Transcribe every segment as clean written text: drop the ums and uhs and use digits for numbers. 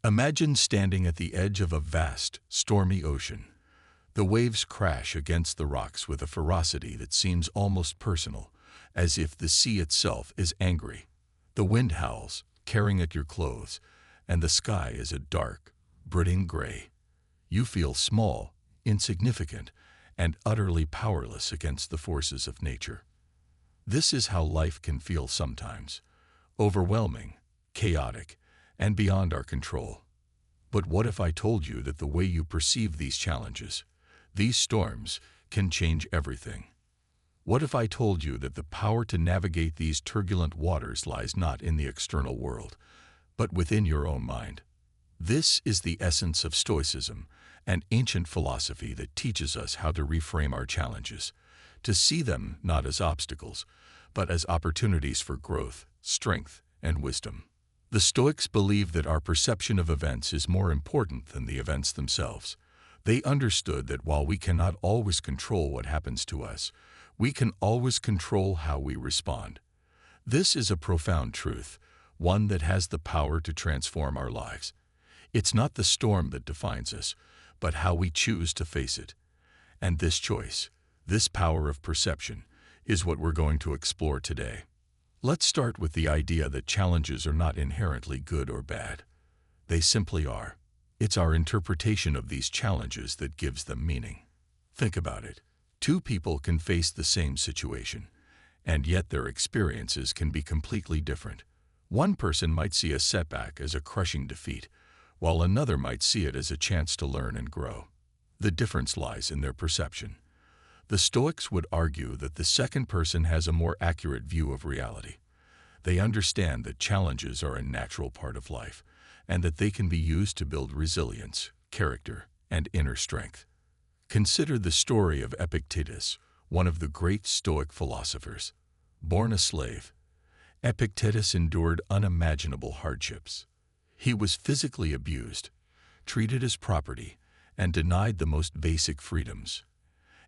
Imagine standing at the edge of a vast, stormy ocean. The waves crash against the rocks with a ferocity that seems almost personal, as if the sea itself is angry. The wind howls, tearing at your clothes, and the sky is a dark, brooding gray. You feel small, insignificant, and utterly powerless against the forces of nature. This is how life can feel sometimes: overwhelming, chaotic, and beyond our control. But what if I told you that the way you perceive these challenges, these storms, can change everything? What if I told you that the power to navigate these turbulent waters lies not in the external world, but within your own mind? This is the essence of Stoicism, an ancient philosophy that teaches us how to reframe our challenges, to see them not as obstacles, but as opportunities for growth, strength, and wisdom. The Stoics believed that our perception of events is more important than the events themselves. They understood that while we cannot always control what happens to us, we can always control how we respond. This is a profound truth, one that has the power to transform our lives. It's not the storm that defines us, but how we choose to face it. And this choice, this power of perception, is what we're going to explore today. Let's start with the idea that challenges are not inherently good or bad. They simply are. It's our interpretation of these challenges that gives them meaning. Think about it. Two people can face the same situation, and yet their experiences can be completely different. One person might see a setback as a crushing defeat, while another might see it as a chance to learn and grow. The difference lies in their perception. The Stoics would argue that the second person has a more accurate view of reality. They understand that challenges are a natural part of life, and that they can be used to build resilience, character, and inner strength. Consider the story of Epictetus, one of the great Stoic philosophers. Born a slave, Epictetus endured unimaginable hardships. He was physically abused, treated as property, and denied the most basic freedoms.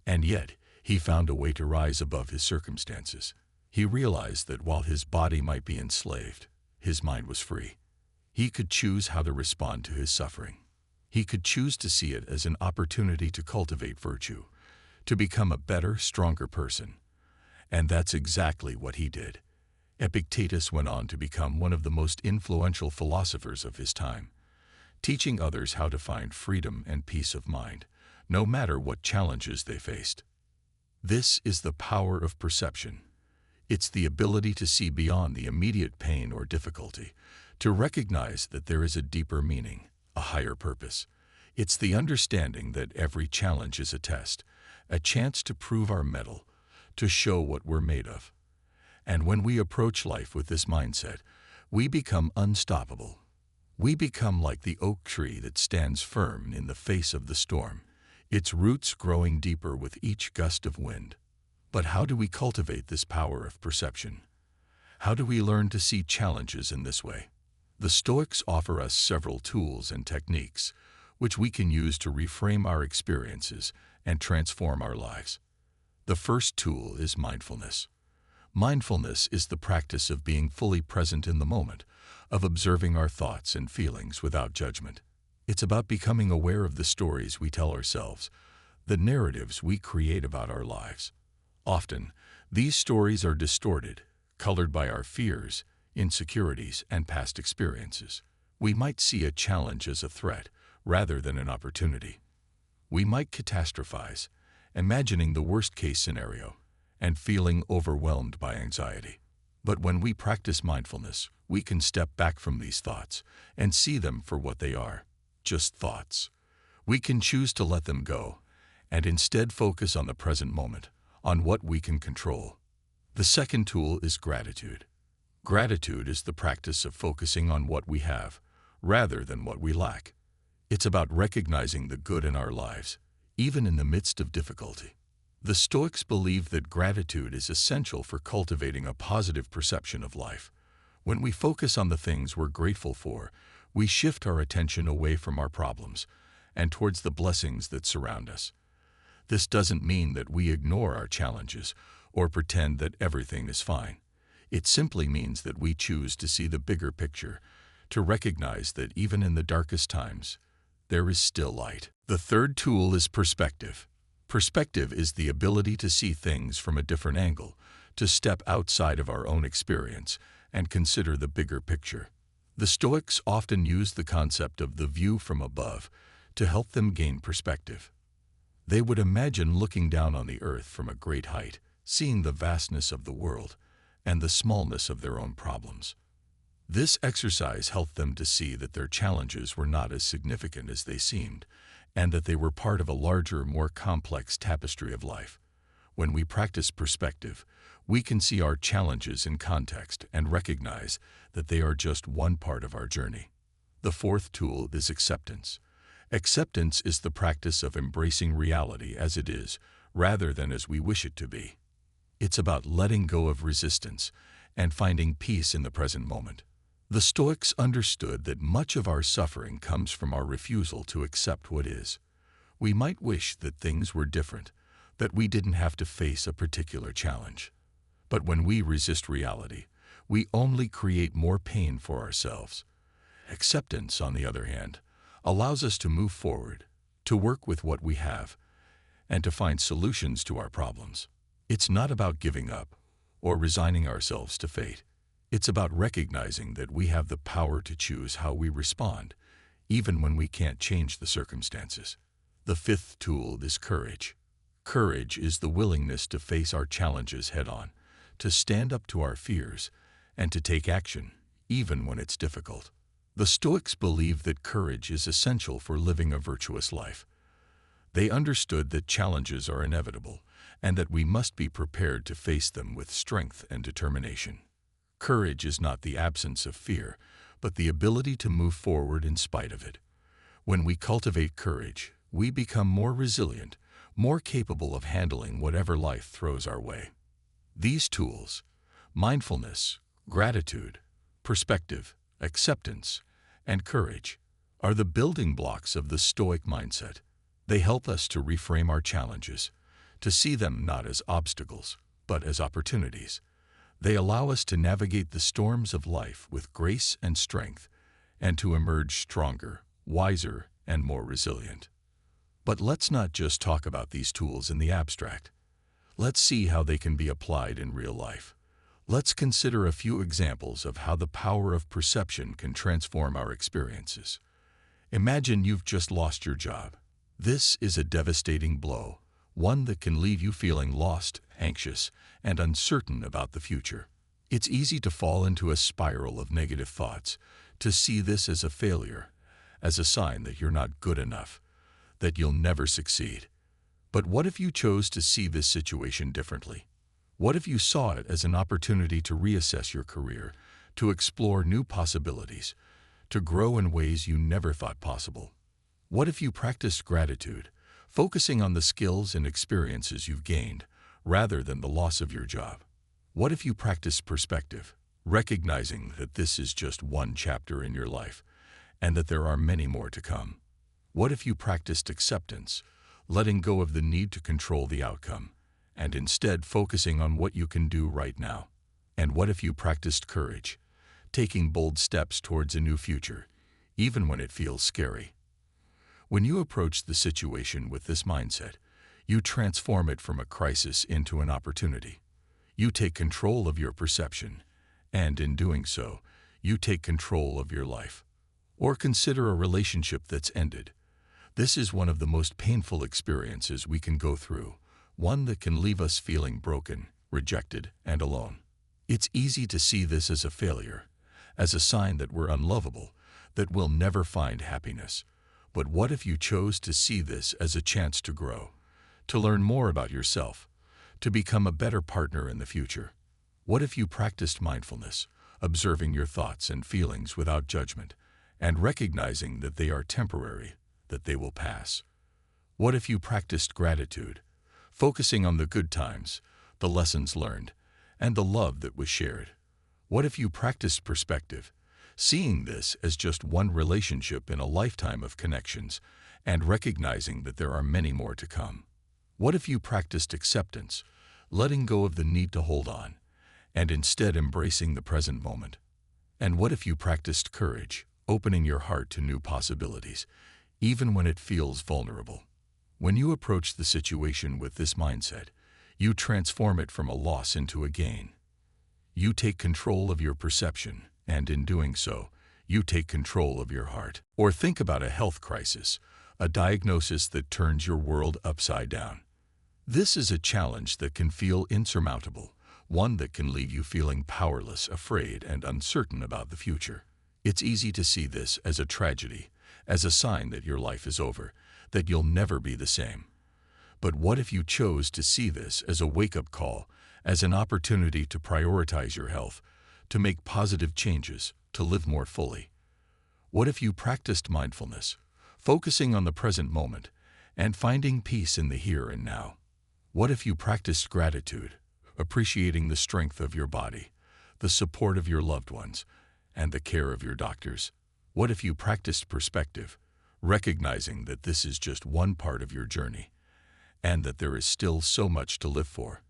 And yet, he found a way to rise above his circumstances. He realized that while his body might be enslaved, his mind was free. He could choose how to respond to his suffering. He could choose to see it as an opportunity to cultivate virtue, to become a better, stronger person. And that's exactly what he did. Epictetus went on to become one of the most influential philosophers of his time, teaching others how to find freedom and peace of mind, no matter what challenges they faced. This is the power of perception. It's the ability to see beyond the immediate pain or difficulty, to recognize that there is a deeper meaning, a higher purpose. It's the understanding that every challenge is a test, a chance to prove our mettle, to show what we're made of. And when we approach life with this mindset, we become unstoppable. We become like the oak tree that stands firm in the face of the storm, its roots growing deeper with each gust of wind. But how do we cultivate this power of perception? How do we learn to see challenges in this way? The Stoics offer us several tools and techniques which we can use to reframe our experiences and transform our lives. The first tool is mindfulness. Mindfulness is the practice of being fully present in the moment, of observing our thoughts and feelings without judgment. It's about becoming aware of the stories we tell ourselves, the narratives we create about our lives. Often, these stories are distorted, colored by our fears, insecurities, and past experiences. We might see a challenge as a threat rather than an opportunity. We might catastrophize, imagining the worst-case scenario and feeling overwhelmed by anxiety. But when we practice mindfulness, we can step back from these thoughts and see them for what they are, just thoughts. We can choose to let them go and instead focus on the present moment, on what we can control. The second tool is gratitude. Gratitude is the practice of focusing on what we have, rather than what we lack. It's about recognizing the good in our lives, even in the midst of difficulty. The Stoics believe that gratitude is essential for cultivating a positive perception of life. When we focus on the things we're grateful for, we shift our attention away from our problems and towards the blessings that surround us. This doesn't mean that we ignore our challenges or pretend that everything is fine. It simply means that we choose to see the bigger picture, to recognize that even in the darkest times, there is still light. The third tool is perspective. Perspective is the ability to see things from a different angle, to step outside of our own experience and consider the bigger picture. The Stoics often use the concept of the view from above to help them gain perspective. They would imagine looking down on the earth from a great height, seeing the vastness of the world and the smallness of their own problems. This exercise helped them to see that their challenges were not as significant as they seemed, and that they were part of a larger, more complex tapestry of life. When we practice perspective, we can see our challenges in context and recognize that they are just one part of our journey. The fourth tool is acceptance. Acceptance is the practice of embracing reality as it is, rather than as we wish it to be. It's about letting go of resistance and finding peace in the present moment. The Stoics understood that much of our suffering comes from our refusal to accept what is. We might wish that things were different, that we didn't have to face a particular challenge. But when we resist reality, we only create more pain for ourselves. Acceptance, on the other hand, allows us to move forward, to work with what we have, and to find solutions to our problems. It's not about giving up or resigning ourselves to fate. It's about recognizing that we have the power to choose how we respond, even when we can't change the circumstances. The fifth tool is courage. Courage is the willingness to face our challenges head-on, to stand up to our fears, and to take action, even when it's difficult. The Stoics believe that courage is essential for living a virtuous life. They understood that challenges are inevitable, and that we must be prepared to face them with strength and determination. Courage is not the absence of fear, but the ability to move forward in spite of it. When we cultivate courage, we become more resilient, more capable of handling whatever life throws our way. These tools, mindfulness, gratitude, perspective, acceptance, and courage, are the building blocks of the Stoic mindset. They help us to reframe our challenges, to see them not as obstacles, but as opportunities. They allow us to navigate the storms of life with grace and strength, and to emerge stronger, wiser, and more resilient. But let's not just talk about these tools in the abstract. Let's see how they can be applied in real life. Let's consider a few examples of how the power of perception can transform our experiences. Imagine you've just lost your job. This is a devastating blow, one that can leave you feeling lost, anxious, and uncertain about the future. It's easy to fall into a spiral of negative thoughts, to see this as a failure, as a sign that you're not good enough, that you'll never succeed. But what if you chose to see this situation differently? What if you saw it as an opportunity to reassess your career, to explore new possibilities, to grow in ways you never thought possible? What if you practiced gratitude, focusing on the skills and experiences you've gained, rather than the loss of your job? What if you practiced perspective, recognizing that this is just one chapter in your life, and that there are many more to come? What if you practiced acceptance, letting go of the need to control the outcome, and instead focusing on what you can do right now? And what if you practiced courage, taking bold steps towards a new future, even when it feels scary? When you approach the situation with this mindset, you transform it from a crisis into an opportunity. You take control of your perception, and in doing so, you take control of your life. Or consider a relationship that's ended. This is one of the most painful experiences we can go through, one that can leave us feeling broken, rejected, and alone. It's easy to see this as a failure, as a sign that we're unlovable, that we'll never find happiness. But what if you chose to see this as a chance to grow, to learn more about yourself, to become a better partner in the future? What if you practiced mindfulness, observing your thoughts and feelings without judgment, and recognizing that they are temporary, that they will pass? What if you practiced gratitude, focusing on the good times, the lessons learned, and the love that was shared? What if you practiced perspective, seeing this as just one relationship in a lifetime of connections, and recognizing that there are many more to come? What if you practiced acceptance, letting go of the need to hold on, and instead embracing the present moment? And what if you practiced courage, opening your heart to new possibilities, even when it feels vulnerable. When you approach the situation with this mindset, you transform it from a loss into a gain. You take control of your perception, and in doing so, you take control of your heart. Or think about a health crisis, a diagnosis that turns your world upside down. This is a challenge that can feel insurmountable, one that can leave you feeling powerless, afraid, and uncertain about the future. It's easy to see this as a tragedy, as a sign that your life is over, that you'll never be the same. But what if you chose to see this as a wake-up call, as an opportunity to prioritize your health, to make positive changes, to live more fully? What if you practiced mindfulness, focusing on the present moment, and finding peace in the here and now? What if you practiced gratitude, appreciating the strength of your body, the support of your loved ones, and the care of your doctors? What if you practiced perspective, recognizing that this is just one part of your journey, and that there is still so much to live for?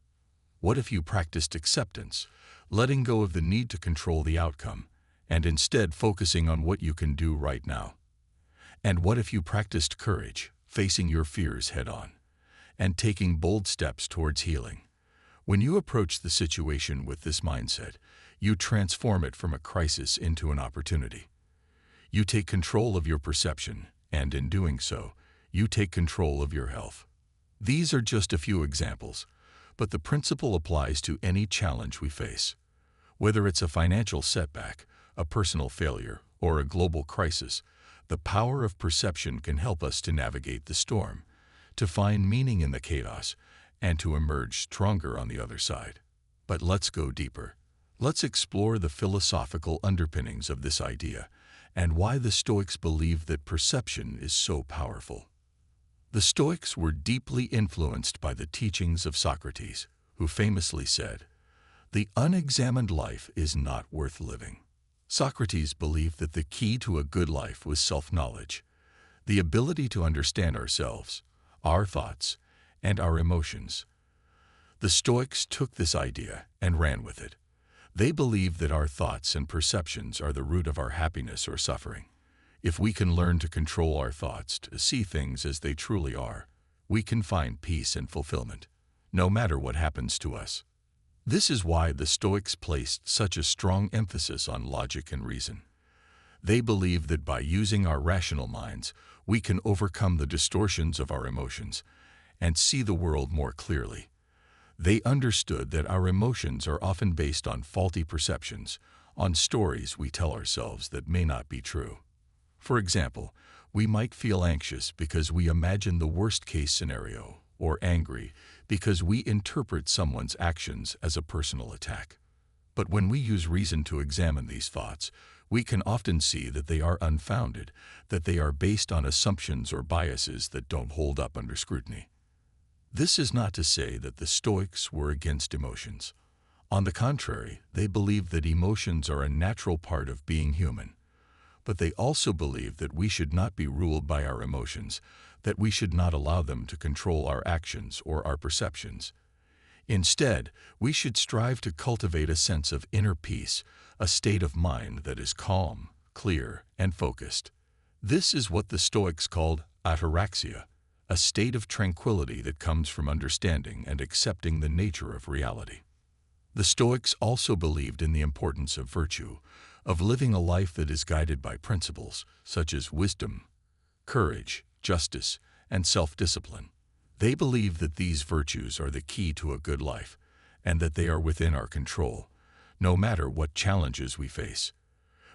What if you practiced acceptance, letting go of the need to control the outcome, and instead focusing on what you can do right now? And what if you practiced courage, facing your fears head-on, and taking bold steps towards healing? When you approach the situation with this mindset, you transform it from a crisis into an opportunity. You take control of your perception, and in doing so, you take control of your health. These are just a few examples, but the principle applies to any challenge we face. Whether it's a financial setback, a personal failure, or a global crisis, the power of perception can help us to navigate the storm, to find meaning in the chaos, and to emerge stronger on the other side. But let's go deeper. Let's explore the philosophical underpinnings of this idea and why the Stoics believe that perception is so powerful. The Stoics were deeply influenced by the teachings of Socrates, who famously said, "The unexamined life is not worth living." Socrates believed that the key to a good life was self-knowledge, the ability to understand ourselves, our thoughts, and our emotions. The Stoics took this idea and ran with it. They believed that our thoughts and perceptions are the root of our happiness or suffering. If we can learn to control our thoughts, to see things as they truly are, we can find peace and fulfillment, no matter what happens to us. This is why the Stoics placed such a strong emphasis on logic and reason. They believed that by using our rational minds, we can overcome the distortions of our emotions and see the world more clearly. They understood that our emotions are often based on faulty perceptions, on stories we tell ourselves that may not be true. For example, we might feel anxious because we imagine the worst-case scenario, or angry because we interpret someone's actions as a personal attack. But when we use reason to examine these thoughts, we can often see that they are unfounded, that they are based on assumptions or biases that don't hold up under scrutiny. This is not to say that the Stoics were against emotions. On the contrary, they believed that emotions are a natural part of being human. But they also believed that we should not be ruled by our emotions, that we should not allow them to control our actions or our perceptions. Instead, we should strive to cultivate a sense of inner peace, a state of mind that is calm, clear, and focused. This is what the Stoics called ataraxia, a state of tranquility that comes from understanding and accepting the nature of reality. The Stoics also believed in the importance of virtue, of living a life that is guided by principles such as wisdom, courage, justice, and self-discipline. They believe that these virtues are the key to a good life, and that they are within our control, no matter what challenges we face.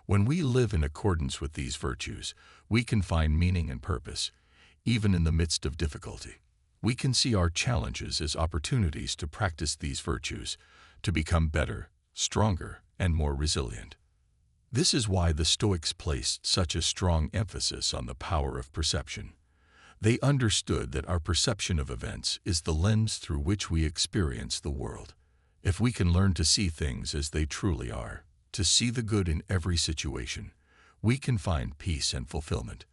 When we live in accordance with these virtues, we can find meaning and purpose, even in the midst of difficulty. We can see our challenges as opportunities to practice these virtues, to become better, stronger, and more resilient. This is why the Stoics placed such a strong emphasis on the power of perception. They understood that our perception of events is the lens through which we experience the world. If we can learn to see things as they truly are, to see the good in every situation, we can find peace and fulfillment,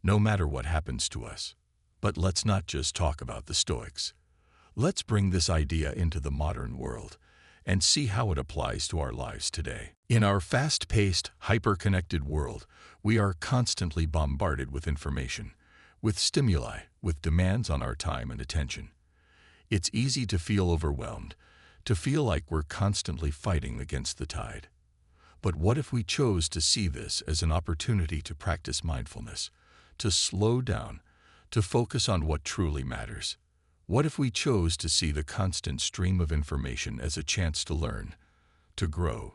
no matter what happens to us. But let's not just talk about the Stoics. Let's bring this idea into the modern world, and see how it applies to our lives today. In our fast-paced, hyper-connected world, we are constantly bombarded with information, with stimuli, with demands on our time and attention. It's easy to feel overwhelmed, to feel like we're constantly fighting against the tide. But what if we chose to see this as an opportunity to practice mindfulness, to slow down, to focus on what truly matters? What if we chose to see the constant stream of information as a chance to learn, to grow,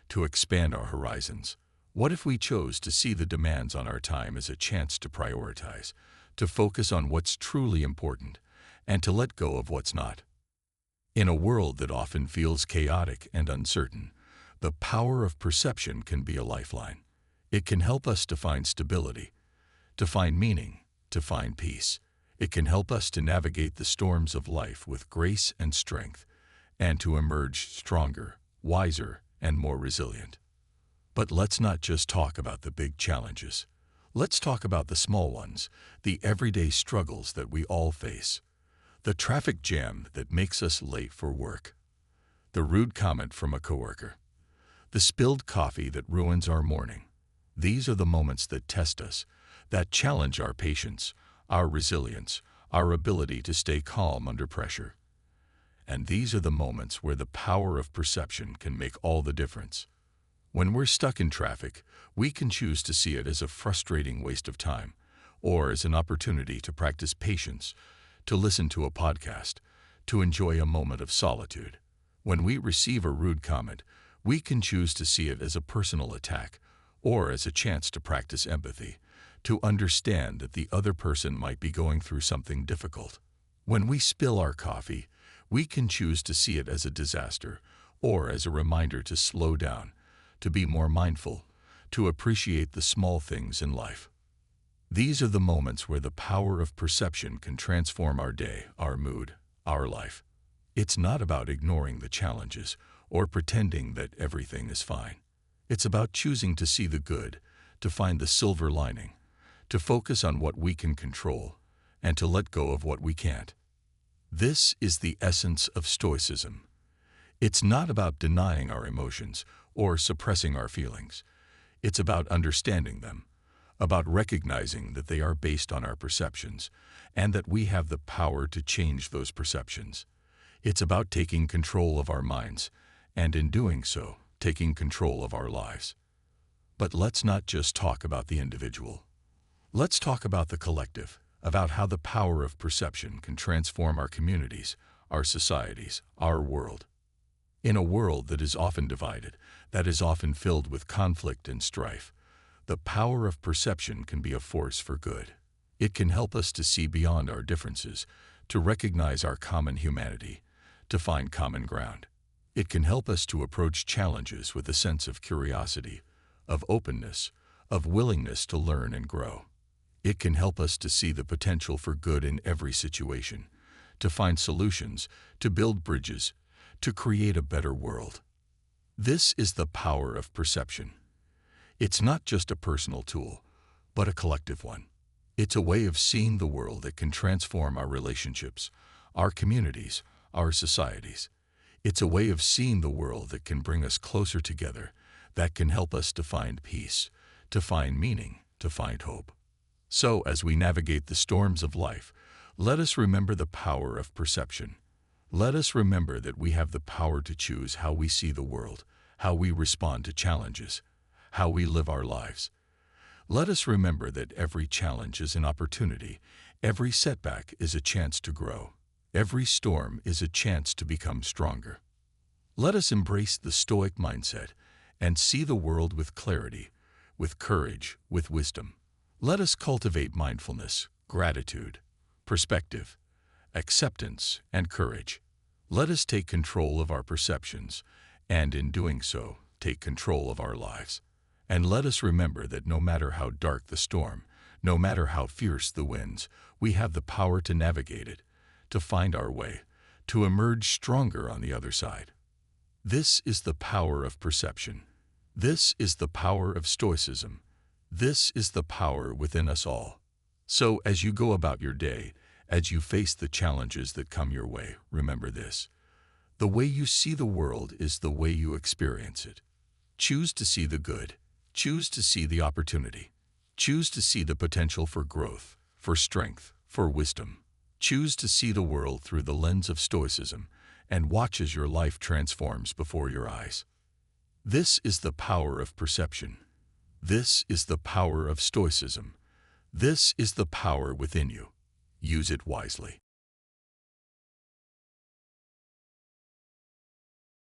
to expand our horizons? What if we chose to see the demands on our time as a chance to prioritize, to focus on what's truly important, and to let go of what's not? In a world that often feels chaotic and uncertain, the power of perception can be a lifeline. It can help us to find stability, to find meaning, to find peace. It can help us to navigate the storms of life with grace and strength, and to emerge stronger, wiser, and more resilient. But let's not just talk about the big challenges. Let's talk about the small ones, the everyday struggles that we all face. The traffic jam that makes us late for work. The rude comment from a coworker. The spilled coffee that ruins our morning. These are the moments that test us, that challenge our patience, our resilience, our ability to stay calm under pressure. And these are the moments where the power of perception can make all the difference. When we're stuck in traffic, we can choose to see it as a frustrating waste of time, or as an opportunity to practice patience, to listen to a podcast, to enjoy a moment of solitude. When we receive a rude comment, we can choose to see it as a personal attack, or as a chance to practice empathy, to understand that the other person might be going through something difficult. When we spill our coffee, we can choose to see it as a disaster, or as a reminder to slow down, to be more mindful, to appreciate the small things in life. These are the moments where the power of perception can transform our day, our mood, our life. It's not about ignoring the challenges or pretending that everything is fine. It's about choosing to see the good, to find the silver lining, to focus on what we can control, and to let go of what we can't. This is the essence of Stoicism. It's not about denying our emotions or suppressing our feelings. It's about understanding them, about recognizing that they are based on our perceptions, and that we have the power to change those perceptions. It's about taking control of our minds, and in doing so, taking control of our lives. But let's not just talk about the individual. Let's talk about the collective, about how the power of perception can transform our communities, our societies, our world. In a world that is often divided, that is often filled with conflict and strife, the power of perception can be a force for good. It can help us to see beyond our differences, to recognize our common humanity, to find common ground. It can help us to approach challenges with a sense of curiosity, of openness, of willingness to learn and grow. It can help us to see the potential for good in every situation, to find solutions, to build bridges, to create a better world. This is the power of perception. It's not just a personal tool, but a collective one. It's a way of seeing the world that can transform our relationships, our communities, our societies. It's a way of seeing the world that can bring us closer together, that can help us to find peace, to find meaning, to find hope. So, as we navigate the storms of life, let us remember the power of perception. Let us remember that we have the power to choose how we see the world, how we respond to challenges, how we live our lives. Let us remember that every challenge is an opportunity, every setback is a chance to grow, every storm is a chance to become stronger. Let us embrace the Stoic mindset and see the world with clarity, with courage, with wisdom. Let us cultivate mindfulness, gratitude, perspective, acceptance, and courage. Let us take control of our perceptions, and in doing so, take control of our lives. And let us remember that no matter how dark the storm, no matter how fierce the winds, we have the power to navigate it, to find our way, to emerge stronger on the other side. This is the power of perception. This is the power of Stoicism. This is the power within us all. So, as you go about your day, as you face the challenges that come your way, remember this. The way you see the world is the way you experience it. Choose to see the good. Choose to see the opportunity. Choose to see the potential for growth, for strength, for wisdom. Choose to see the world through the lens of Stoicism and watch as your life transforms before your eyes. This is the power of perception. This is the power of Stoicism. This is the power within you. Use it wisely.